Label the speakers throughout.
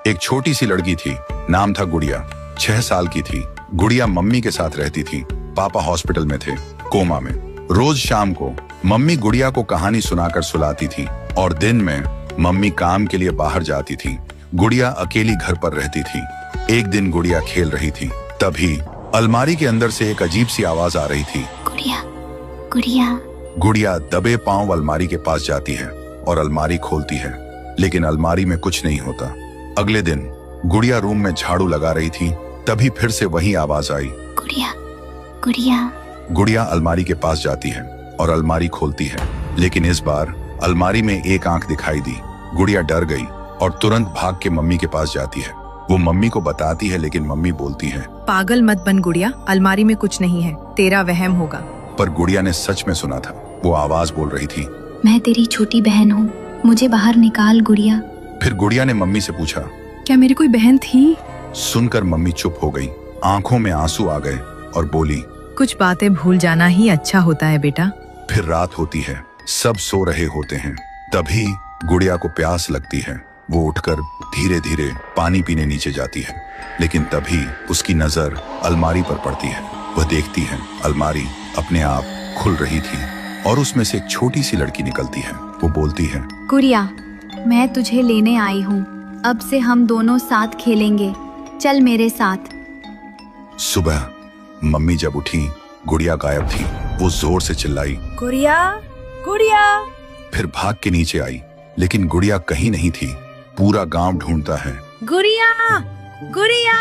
Speaker 1: एक छोटी सी लड़की थी, नाम था गुड़िया। 6 साल की थी। गुड़िया मम्मी के साथ रहती थी। पापा हॉस्पिटल में थे, कोमा में। रोज शाम को मम्मी गुड़िया को कहानी सुनाकर सुलाती थी और दिन में मम्मी काम के लिए बाहर जाती थी। गुड़िया अकेली घर पर रहती थी। एक दिन गुड़िया खेल रही थी, तभी अलमारी के अंदर से एक अजीब सी आवाज आ रही थी।
Speaker 2: गुड़िया, गुड़िया।
Speaker 1: गुड़िया दबे पांव अलमारी के पास जाती है और अलमारी खोलती है, लेकिन अलमारी में कुछ नहीं होता। अगले दिन गुड़िया रूम में झाड़ू लगा रही थी, तभी फिर से वही आवाज आई।
Speaker 2: गुड़िया, गुड़िया।
Speaker 1: गुड़िया अलमारी के पास जाती है और अलमारी खोलती है, लेकिन इस बार अलमारी में एक आंख दिखाई दी। गुड़िया डर गई और तुरंत भाग के मम्मी के पास जाती है। वो मम्मी को बताती है, लेकिन मम्मी बोलती है,
Speaker 3: पागल मत बन गुड़िया, अलमारी में कुछ नहीं है, तेरा वहम होगा।
Speaker 1: पर गुड़िया ने सच में सुना था। वो आवाज बोल रही थी,
Speaker 2: मैं तेरी छोटी बहन हूँ, मुझे बाहर निकाल गुड़िया।
Speaker 1: फिर गुड़िया ने मम्मी से पूछा,
Speaker 3: क्या मेरी कोई बहन थी?
Speaker 1: सुनकर मम्मी चुप हो गई। आंखों में आंसू आ गए और बोली,
Speaker 3: कुछ बातें भूल जाना ही अच्छा होता है बेटा।
Speaker 1: फिर रात होती है, सब सो रहे होते हैं। तभी गुड़िया को प्यास लगती है। वो उठकर धीरे धीरे पानी पीने नीचे जाती है, लेकिन तभी उसकी नजर अलमारी पर पड़ती है। वह देखती है अलमारी अपने आप खुल रही थी और उसमें से एक छोटी सी लड़की निकलती है। वो बोलती है,
Speaker 2: गुड़िया, मैं तुझे लेने आई हूँ, अब से हम दोनों साथ खेलेंगे, चल मेरे साथ।
Speaker 1: सुबह मम्मी जब उठी, गुड़िया गायब थी। वो जोर से चिल्लाई,
Speaker 3: गुड़िया, गुड़िया।
Speaker 1: फिर भाग के नीचे आई, लेकिन गुड़िया कहीं नहीं थी। पूरा गांव ढूंढता है,
Speaker 3: गुड़िया, गुड़िया।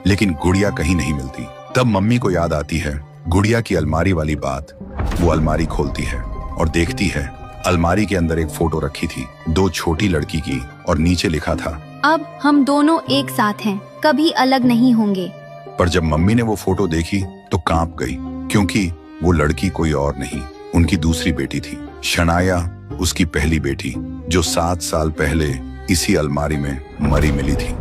Speaker 1: लेकिन गुड़िया कहीं नहीं मिलती। तब मम्मी को याद आती है गुड़िया की अलमारी वाली बात। वो अलमारी खोलती है और देखती है अलमारी के अंदर एक फोटो रखी थी, 2 छोटी लड़की की, और नीचे लिखा था,
Speaker 2: अब हम दोनों एक साथ हैं, कभी अलग नहीं होंगे।
Speaker 1: पर जब मम्मी ने वो फोटो देखी तो कांप गई, क्योंकि वो लड़की कोई और नहीं, उनकी दूसरी बेटी थी, शनाया, उसकी पहली बेटी, जो 7 साल पहले इसी अलमारी में मरी मिली थी।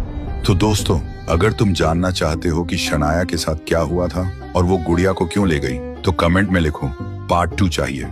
Speaker 1: तो दोस्तों, अगर तुम जानना चाहते हो कि शनाया के साथ क्या हुआ था और वो गुड़िया को क्यों ले गई, तो कमेंट में लिखो, पार्ट 2 चाहिए।